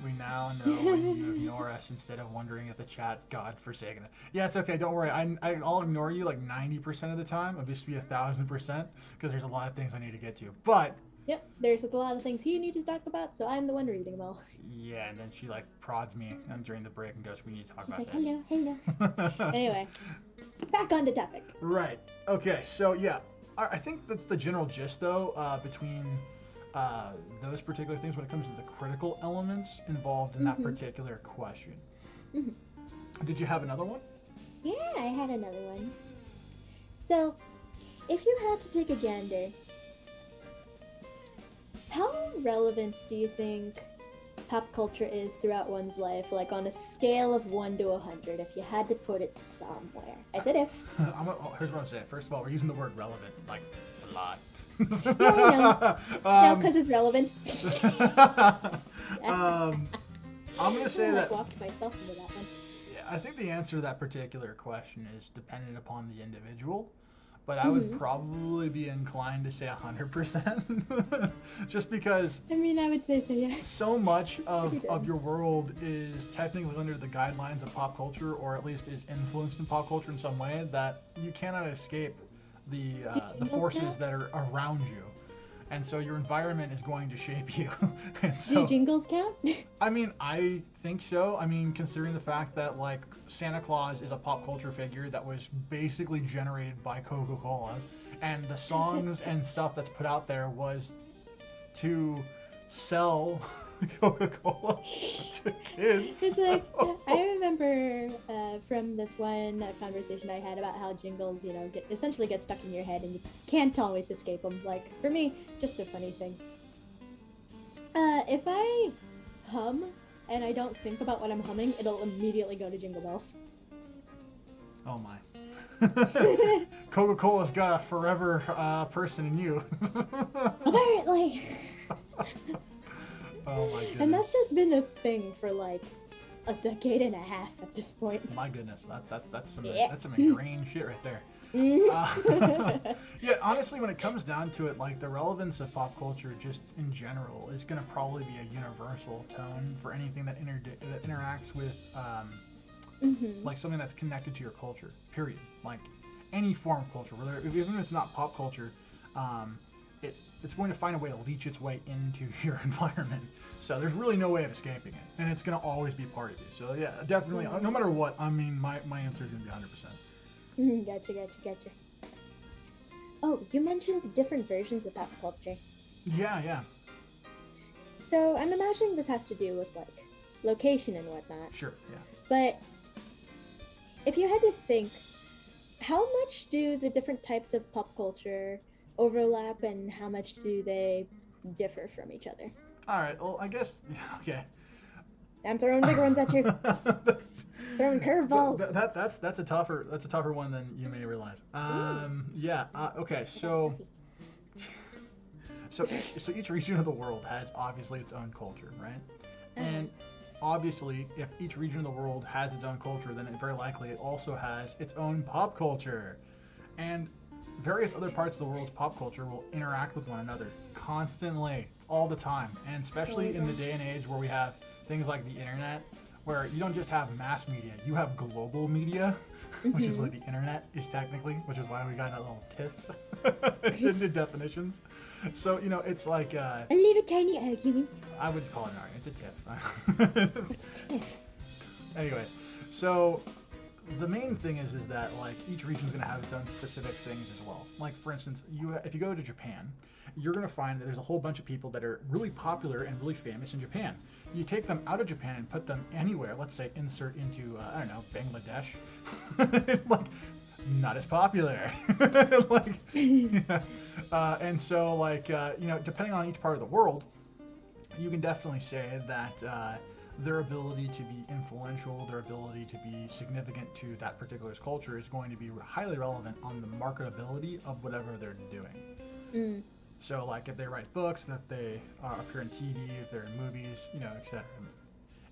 We now know when you ignore us instead of wondering if the chat's God-forsaken. Yeah, it's okay. Don't worry. I'll ignore you 90% of the time. I'll just be 1,000% because there's a lot of things I need to get to. But yep, there's a lot of things he needs to talk about, so I'm the one reading them all. Yeah, and then she prods me during the break and goes, "We need to talk about this." Hey now. Anyway, back on the topic. Right. Okay. So yeah, I think that's the general gist though between. Those particular things when it comes to the critical elements involved in that particular question. Did you have another one? Yeah, I had another one. So, if you had to take a gander, how relevant do you think pop culture is throughout one's life, on a scale of 1 to 100, if you had to put it somewhere? I said if. Here's what I'm saying. First of all, we're using the word relevant, a lot. Yeah, I know. No, because it's relevant. I'm going to say that... I walked myself into that one. Yeah, I think the answer to that particular question is dependent upon the individual, but I would probably be inclined to say 100%. Just because... I mean, I would say so, yeah. So much of your world is technically under the guidelines of pop culture, or at least is influenced in pop culture in some way, that you cannot escape the forces that are around you, and so your environment is going to shape you. And so, do jingles count? I mean, I think so. I mean, considering the fact that Santa Claus is a pop culture figure that was basically generated by Coca-Cola, and the songs and stuff that's put out there was to sell Coca-Cola to kids. It's I remember from this one conversation I had about how jingles, essentially get stuck in your head and you can't always escape them. For me, just a funny thing. If I hum and I don't think about what I'm humming, it'll immediately go to Jingle Bells. Oh my. Coca-Cola's got a forever person in you. Apparently. Oh my goodness. And that's just been a thing for like a decade and a half at this point. My goodness, that's some Yeah. that's some ingrained shit right there. Mhm. Yeah, honestly, when it comes down to it, like the relevance of pop culture, just in general, is gonna probably be a universal tone for anything that that interacts with, Mhm. like something that's connected to your culture. Period. Like any form of culture, whether even if it's not pop culture, it's going to find a way to leach its way into your environment. So there's really no way of escaping it, and it's gonna always be part of you. So yeah, definitely, no matter what. I mean, my answer is gonna be 100%. Gotcha. Oh, you mentioned different versions of pop culture. Yeah. So I'm imagining this has to do with like location and whatnot. Sure, yeah. But if you had to think, how much do the different types of pop culture overlap and how much do they differ from each other? All right. Well, I guess. Yeah, okay. I'm throwing big ones at you. Throwing curveballs. That's a tougher one than you may realize. Yeah. Okay. So each region of the world has obviously its own culture, right? And obviously, if each region of the world has its own culture, then very likely it also has its own pop culture. And various other parts of the world's pop culture will interact with one another constantly, all the time. And especially in the day and age where we have things like the internet, where you don't just have mass media, you have global media, which is what the internet is technically, which is why we got that little tiff into definitions. So, it's like... a little tiny argument. I would call it an argument. It's a tiff. Anyways, so the main thing is that like each region is going to have its own specific things as well. Like for instance, if you go to Japan, you're going to find that there's a whole bunch of people that are really popular and really famous in Japan. You take them out of Japan and put them anywhere. Let's say insert into I don't know, Bangladesh. Like not as popular. Like, and so like depending on each part of the world, you can definitely say that their ability to be influential, their ability to be significant to that particular culture is going to be highly relevant on the marketability of whatever they're doing. So like if they write books, that they appear in TV, if they're in movies, etc.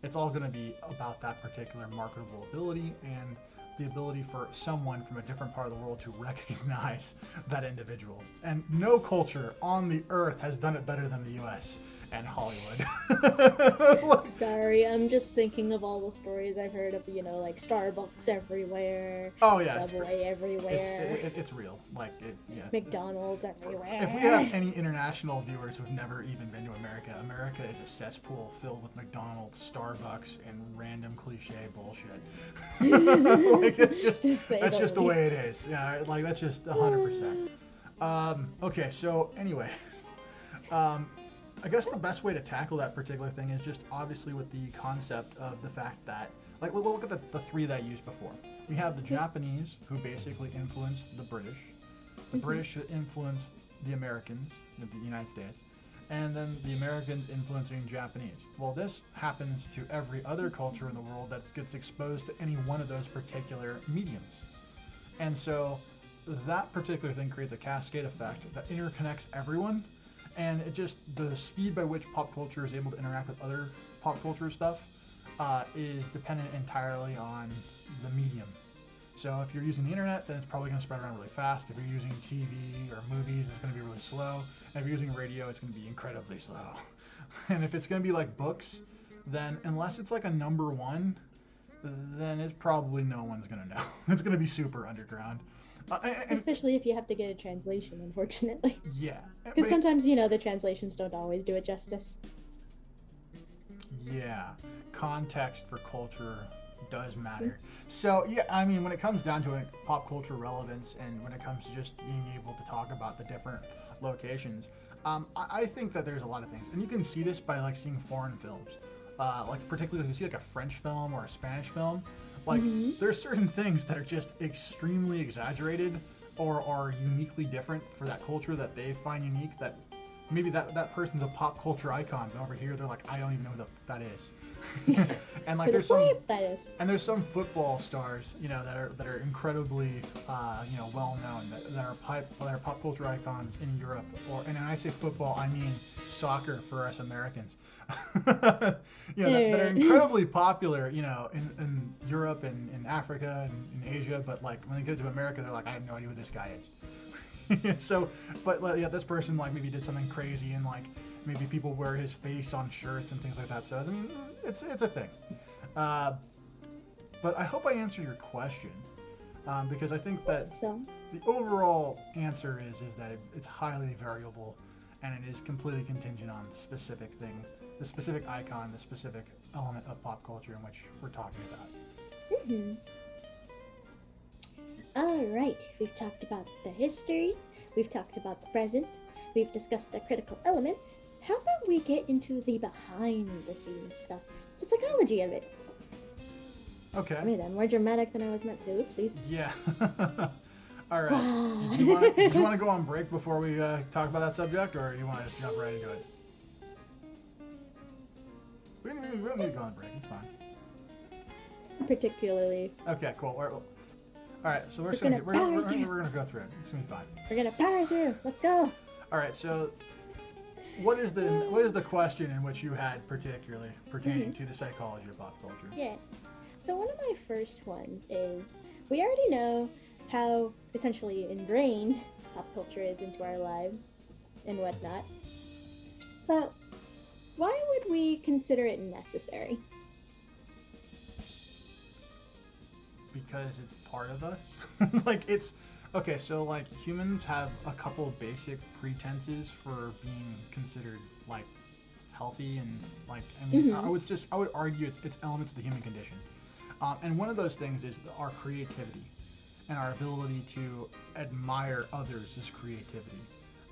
It's all going to be about that particular marketable ability and the ability for someone from a different part of the world to recognize that individual. And no culture on the earth has done it better than the US and Hollywood. Sorry, I'm just thinking of all the stories I've heard of, like Starbucks everywhere. Oh yeah, Subway everywhere. It's real. Like McDonald's everywhere. If we have any international viewers who've never even been to America, America is a cesspool filled with McDonald's, Starbucks, and random cliche bullshit. Like that's just the way it is. Yeah, like that's just 100%. Okay, so anyways, I guess the best way to tackle that particular thing is just obviously with the concept of the fact that, like, we'll look at the three that I used before. We have the Japanese, who basically influenced the British. The British influenced the Americans, the United States, and then the Americans influencing Japanese. Well, this happens to every other culture in the world that gets exposed to any one of those particular mediums. And so that particular thing creates a cascade effect that interconnects everyone. And the speed by which pop culture is able to interact with other pop culture stuff is dependent entirely on the medium. So if you're using the internet, then it's probably going to spread around really fast. If you're using TV or movies, it's going to be really slow. And if you're using radio, it's going to be incredibly slow. And if it's going to be like books, then unless it's like a number one, then it's probably no one's going to know. It's going to be super underground. Especially if you have to get a translation, unfortunately. Yeah. Because sometimes, the translations don't always do it justice. Yeah. Context for culture does matter. So, yeah, I mean, when it comes down to it, pop culture relevance and when it comes to just being able to talk about the different locations, I think that there's a lot of things. And you can see this by, like, seeing foreign films. Like, particularly if you see, like, a French film or a Spanish film. Like, there's certain things that are just extremely exaggerated or are uniquely different for that culture that they find unique, that maybe that person's a pop culture icon, but over here they're like, I don't even know who that is. And like For the there's some bleep, that is. and there's some football stars, that are incredibly, well known, that are pop culture icons in Europe. And when I say football, I mean soccer for us Americans. That are incredibly popular, in Europe and in Africa and in Asia. But like when they go to America, they're like, I have no idea who this guy is. So, but yeah, this person like maybe did something crazy, and like maybe people wear his face on shirts and things like that. So I mean, it's a thing. But I hope I answered your question, because I think that So, the overall answer is that it's highly variable, and it is completely contingent on the specific thing, the specific icon, the specific element of pop culture in which we're talking about. mm-hmm. All right, we've talked about the history, we've talked about the present, we've discussed the critical elements. How about we get into the behind-the-scenes stuff, the psychology of it? Okay. I made that more dramatic than I was meant to. Oopsies. Yeah. All right. Do you want to go on break before we talk about that subject, or you want to jump right into it? We don't need to go on break. It's fine. Particularly. Okay. Cool. All right. So we're gonna gonna go through it. It's gonna be fine. We're gonna power through. Let's go. All right. So, what is the question in which you had particularly pertaining to the psychology of pop culture? Yeah. So one of my first ones is, we already know how essentially ingrained pop culture is into our lives and whatnot. But why would we consider it necessary? Because it's part of us. Like it's okay. So like humans have a couple basic pretenses for being considered like healthy, and like I mean I would argue it's elements of the human condition. And one of those things is our creativity and our ability to admire others' creativity.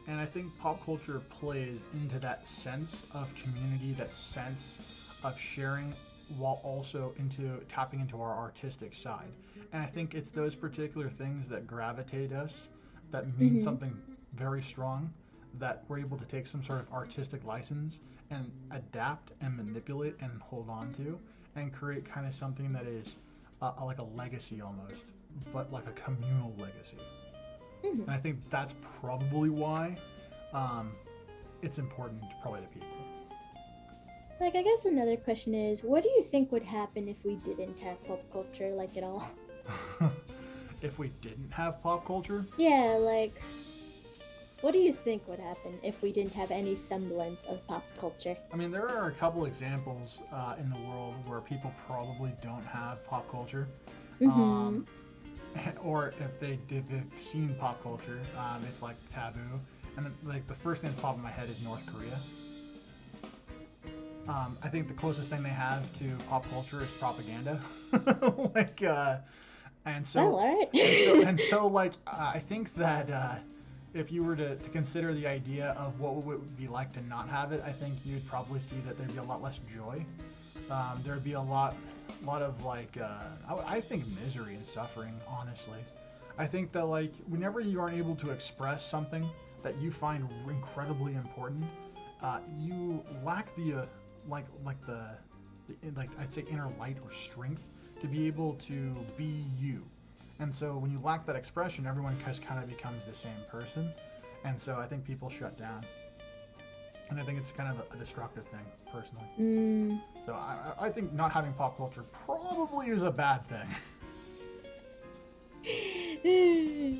And I think pop culture plays into that sense of community, that sense of sharing, while also tapping into our artistic side. And I think it's those particular things that gravitate us, that mean something very strong, that we're able to take some sort of artistic license and adapt and manipulate and hold on to, and create kind of something that is like a legacy almost, but like a communal legacy. And I think that's probably why it's important probably to people. Like, I guess another question is, what do you think would happen if we didn't have pop culture, like, at all? If we didn't have pop culture? Yeah, like, what do you think would happen if we didn't have any semblance of pop culture? I mean, there are a couple examples in the world where people probably don't have pop culture. Or if they've seen pop culture, it's like taboo. And like the first thing that popped in my head is North Korea. I think the closest thing they have to pop culture is propaganda. And so, I think that if you were to consider the idea of what it would be like to not have it, I think you'd probably see that there'd be a lot less joy. There'd be a lot of like, I think misery and suffering, honestly. I think that like, whenever you aren't able to express something that you find incredibly important, you lack the I'd say inner light or strength to be able to be you. And so when you lack that expression, everyone just kind of becomes the same person. And so I think people shut down. And I think it's kind of a destructive thing, personally. So I think not having pop culture probably is a bad thing. It'd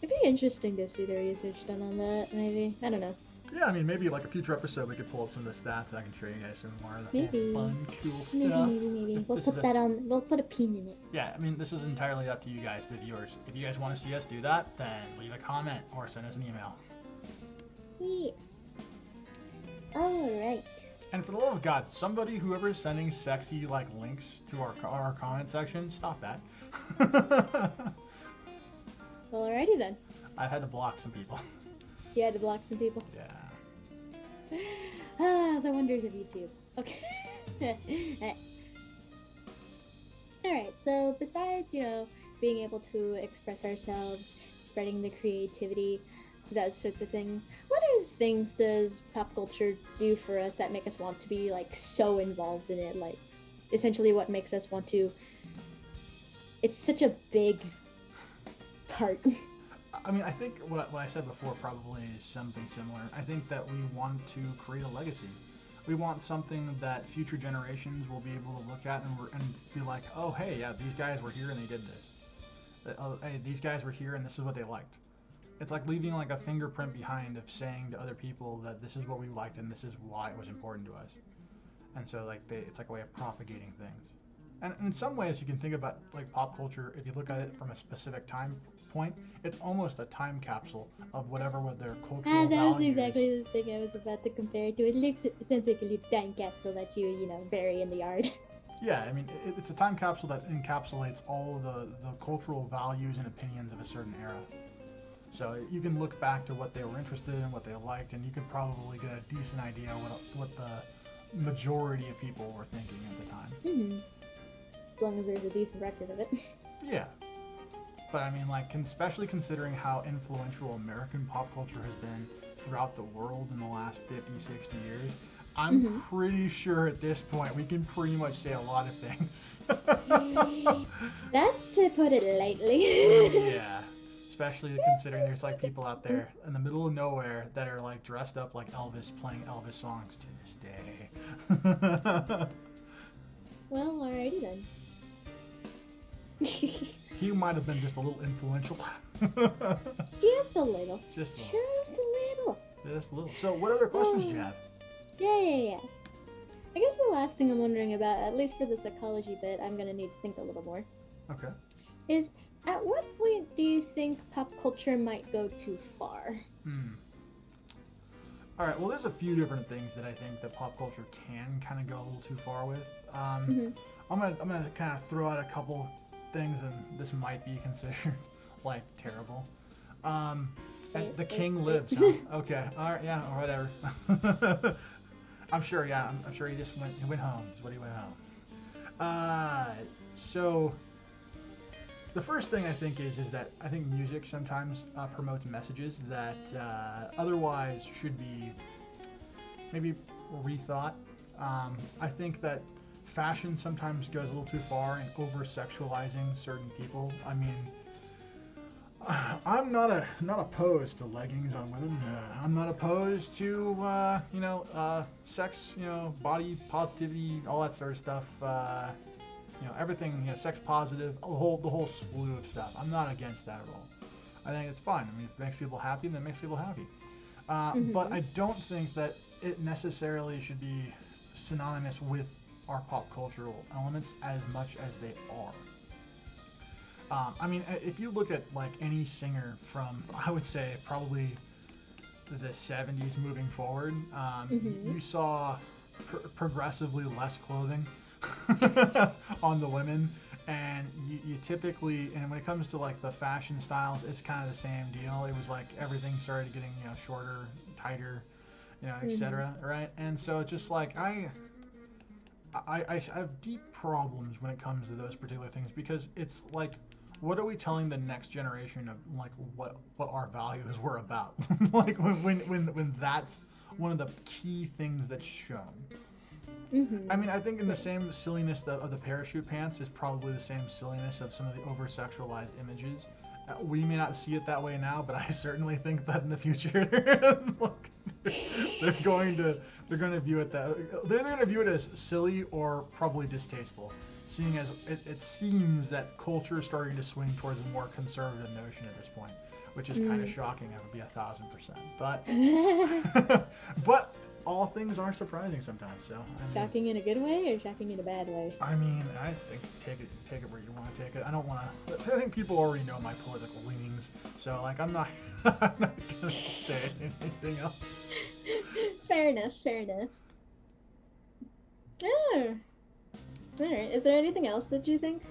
be interesting to see the research done on that, maybe. I don't know. Yeah, I mean, maybe like a future episode we could pull up some of the stats and I can show you guys some more of the Maybe. fun, cool stuff. Maybe. We'll put a pin in it. Yeah, I mean, this is entirely up to you guys, the viewers. If you guys want to see us do that, then leave a comment or send us an email. Yeah. Alright. And for the love of God, somebody, whoever's sending sexy like links to our comment section, stop that. Well, alrighty then. I've had to block some people. You had to block some people. Yeah. The wonders of YouTube. Okay. Alright, so besides, being able to express ourselves, spreading the creativity, those sorts of things, what are things does pop culture do for us that make us want to be like so involved in it? Like, essentially, what makes us want to? It's such a big part. I mean, I think what I said before probably is something similar. I think that we want to create a legacy. We want something that future generations will be able to look at and be like, oh, hey, yeah, these guys were here and they did this. Oh, hey, these guys were here and this is what they liked. It's like leaving like a fingerprint behind of saying to other people that this is what we liked and this is why it was important to us. And so like it's like a way of propagating things. And in some ways you can think about like pop culture, if you look at it from a specific time point, it's almost a time capsule of whatever with their cultural values. That was exactly the thing I was about to compare it to. It sounds like a little time capsule that you bury in the yard. Yeah, I mean, it's a time capsule that encapsulates all the cultural values and opinions of a certain era. So you can look back to what they were interested in, what they liked, and you can probably get a decent idea what the majority of people were thinking at the time. Mm-hmm. As long as there's a decent record of it. Yeah. But I mean, like, especially considering how influential American pop culture has been throughout the world in the last 50, 60 years, I'm pretty sure at this point we can pretty much say a lot of things. That's to put it lightly. Yeah. Especially considering there's like people out there in the middle of nowhere that are like dressed up like Elvis playing Elvis songs to this day. Well, alrighty then. He might have been just a little influential. Just a little. Just a little. Just a little. Just a little. So what other questions do you have? Yeah. I guess the last thing I'm wondering about, at least for the psychology bit, I'm gonna need to think a little more. Okay. Is, at what point do you think pop culture might go too far? All right. Well, there's a few different things that I think that pop culture can kind of go a little too far with. I'm gonna kind of throw out a couple things, and this might be considered like terrible. The king lives. Huh? Okay. All right. Yeah. Or whatever. I'm sure. Yeah. I'm sure he just went home. Is what he went home. So the first thing I think is that I think music sometimes promotes messages that otherwise should be maybe rethought. I think that fashion sometimes goes a little too far in over-sexualizing certain people. I mean, I'm not opposed to leggings on women. I'm not opposed to sex, body positivity, all that sort of stuff. Everything, sex positive, the whole slew of stuff. I'm not against that at all. I think it's fine. I mean, if it makes people happy, then it makes people happy. But I don't think that it necessarily should be synonymous with our pop cultural elements as much as they are. I mean, if you look at like any singer from, I would say probably the 70s moving forward, you saw progressively less clothing on the women, and you typically, and when it comes to like the fashion styles, it's kind of the same deal. It was like everything started getting shorter, tighter, etc. Right? And so it's just like I have deep problems when it comes to those particular things, because it's like, what are we telling the next generation of like what our values were about? Like when that's one of the key things that's shown. I mean, I think in the same silliness of the parachute pants is probably the same silliness of some of the over-sexualized images. We may not see it that way now, but I certainly think that in the future they're going to view it they're going to view it as silly or probably distasteful, seeing as it seems that culture is starting to swing towards a more conservative notion at this point, which is kind of shocking. It would be 1000%, but all things are surprising sometimes. So shocking in a good way or shocking in a bad way? I mean, I think take it where you want to take it. I don't want to. I think people already know my political leanings, so like I'm not gonna say anything else. Fair enough. Oh. Alright, is there anything else that you think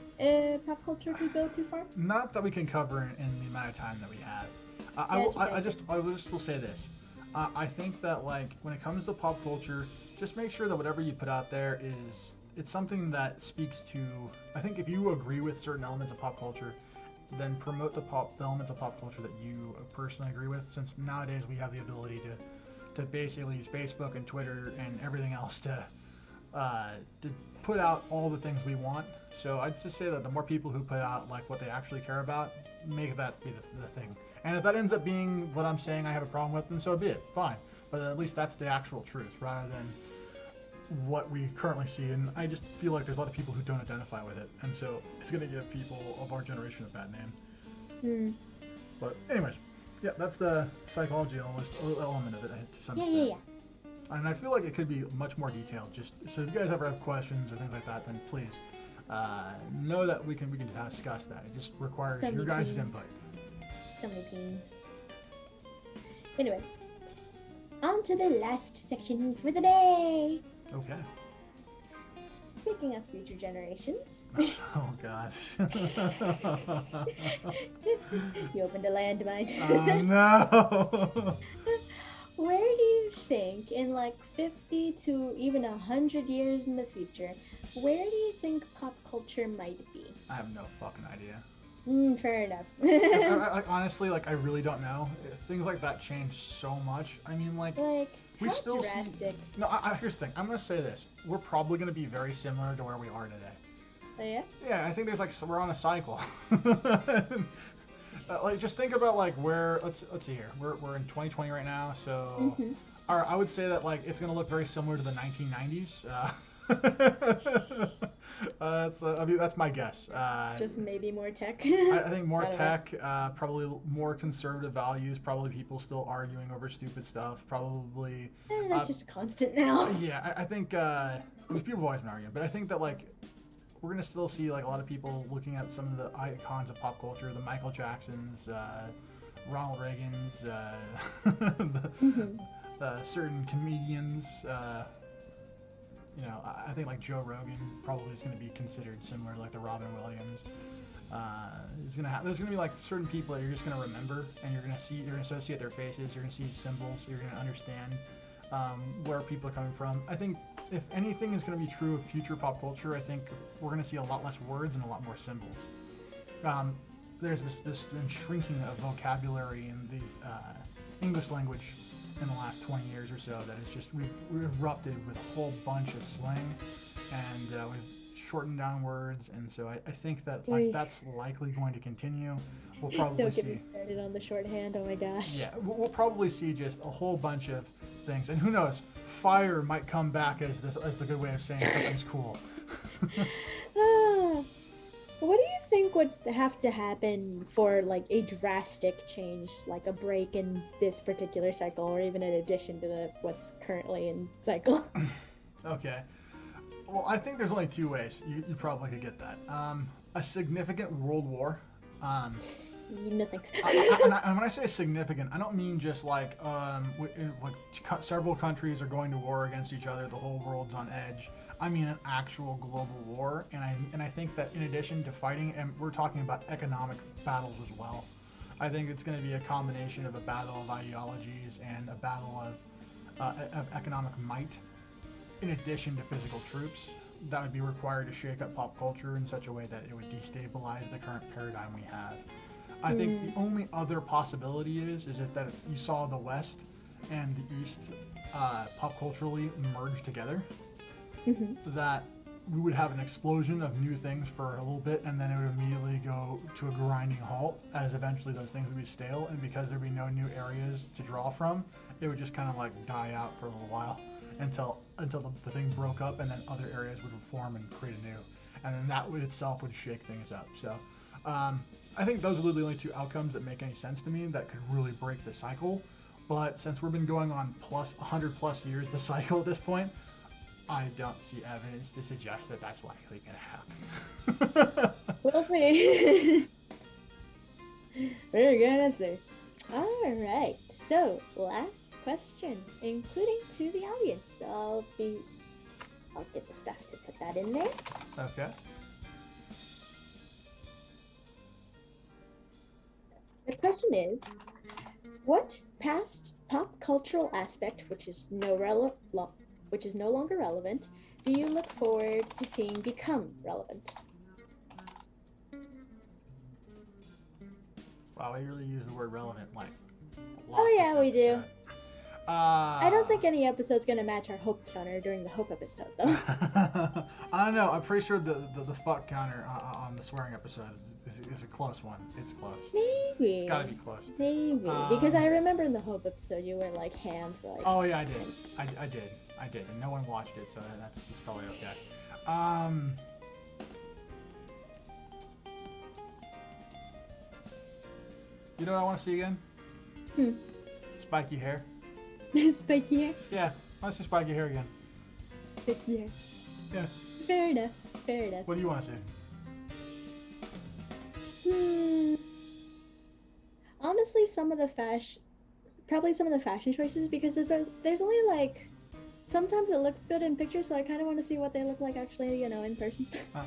pop culture could go too far? Not that we can cover in the amount of time that we have. I just will say this. I think that like when it comes to pop culture, just make sure that whatever you put out there it's something that speaks to. I think if you agree with certain elements of pop culture, then promote the elements of pop culture that you personally agree with. Since nowadays we have the ability to to basically use Facebook and Twitter and everything else to put out all the things we want. So I'd just say that the more people who put out like what they actually care about, make that be the thing. And if that ends up being what I'm saying I have a problem with, then so be it. Fine. But at least that's the actual truth rather than what we currently see. And I just feel like there's a lot of people who don't identify with it. And so it's going to give people of our generation a bad name. But anyways, yeah, that's the psychology element of it to some extent. Yeah. And I feel like it could be much more detailed. Just so if you guys ever have questions or things like that, then please know that we can discuss that. It just requires your guys' input. So many peens. Anyway, on to the last section for the day. Okay. Speaking of future generations. Oh gosh. You opened a landmine. Oh no. Where do you think, in like 50 to even 100 years in the future, where do you think pop culture might be? I have no fucking idea. Fair enough. I honestly, like, I really don't know. Things like that change so much. I mean, like we still drastic? see. No, here's the thing. I'm gonna say this. We're probably gonna be very similar to where we are today. Oh yeah? Yeah, I think there's like we're on a cycle. Like just think about like where let's see here. We're in 2020 right now, so I would say that like it's gonna look very similar to the 1990s. That's my guess. Just maybe more tech. I think more tech, probably more conservative values. Probably people still arguing over stupid stuff. Probably. That's just constant now. Yeah, I think. I mean, people have always been arguing, but I think that like we're gonna still see like a lot of people looking at some of the icons of pop culture, the Michael Jacksons, Ronald Reagans, certain comedians. You know, I think like Joe Rogan probably is going to be considered similar to like the Robin Williams. There's going to be like certain people that you're just going to remember, and you're going to associate their faces, you're going to see symbols, you're going to understand where people are coming from. I think if anything is going to be true of future pop culture, I think we're going to see a lot less words and a lot more symbols. There's this been shrinking of vocabulary in the English language in the last 20 years or so that has just we've erupted with a whole bunch of slang, and we've shortened down words, and so I think that like that's likely going to continue. We'll probably Don't get me started on the shorthand. Oh my gosh. Yeah, we'll probably see just a whole bunch of things, and who knows, fire might come back as the good way of saying something's cool. What do you think would have to happen for like a drastic change, like a break in this particular cycle, or even in addition to what's currently in cycle? Okay. Well, I think there's only two ways you probably could get that. A significant world war. No thanks. And when I say significant, I don't mean just like several countries are going to war against each other, the whole world's on edge. I mean an actual global war, and I think that in addition to fighting, and we're talking about economic battles as well. I think it's going to be a combination of a battle of ideologies and a battle of economic might, in addition to physical troops that would be required to shake up pop culture in such a way that it would destabilize the current paradigm we have. I think the only other possibility is that if you saw the West and the East pop culturally merge together. That we would have an explosion of new things for a little bit, and then it would immediately go to a grinding halt as eventually those things would be stale, and because there'd be no new areas to draw from, it would just kind of like die out for a little while until the thing broke up, and then other areas would form and create anew, and then that would itself would shake things up. So I think those are the only two outcomes that make any sense to me that could really break the cycle. But since we've been going on 100 plus years the cycle at this point, I don't see evidence to suggest that that's likely going to happen. We'll see. We're gonna see. Alright, so last question, including to the audience. I'll get the stuff to put that in there. Okay. The question is, what past pop cultural aspect, which is no longer relevant, do you look forward to seeing become relevant? Wow, we really use the word relevant like a lot. Oh yeah, we do. I don't think any episode's gonna match our hope counter during the hope episode, though. I don't know. I'm pretty sure the fuck counter on the swearing episode is a close one. It's close. Maybe. It's gotta be close. Maybe. Because I remember in the hope episode you were like ham for like. Oh yeah, I did. I did. And no one watched it, so that's probably okay. You know what I want to see again? Spiky hair. Spiky hair? Yeah, I want to see spiky hair again. Spiky hair. Yeah. Fair enough. Fair enough. What do you want to see? Honestly, probably some of the fashion choices, because there's only like, sometimes it looks good in pictures, so I kind of want to see what they look like actually, in person. I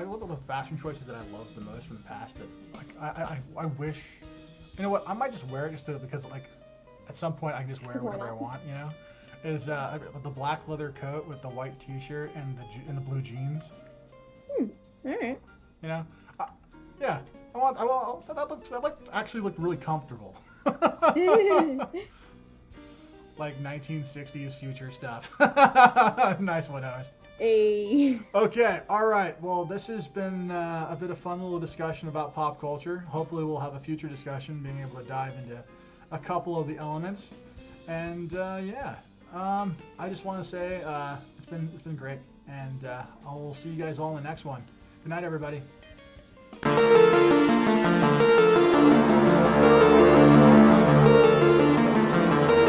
look at the fashion choices that I love the most from the past that, like, I wish, you know what, I might just wear it because, like, at some point I can just wear whatever I want, is the black leather coat with the white t-shirt and the blue jeans. Alright. Yeah, that actually looked really comfortable. Like 1960s future stuff. Nice one, host. Hey. Okay, alright. Well, this has been a bit of fun little discussion about pop culture. Hopefully we'll have a future discussion, being able to dive into a couple of the elements. And yeah, I just want to say it's been great. And I'll see you guys all in the next one. Good night, everybody.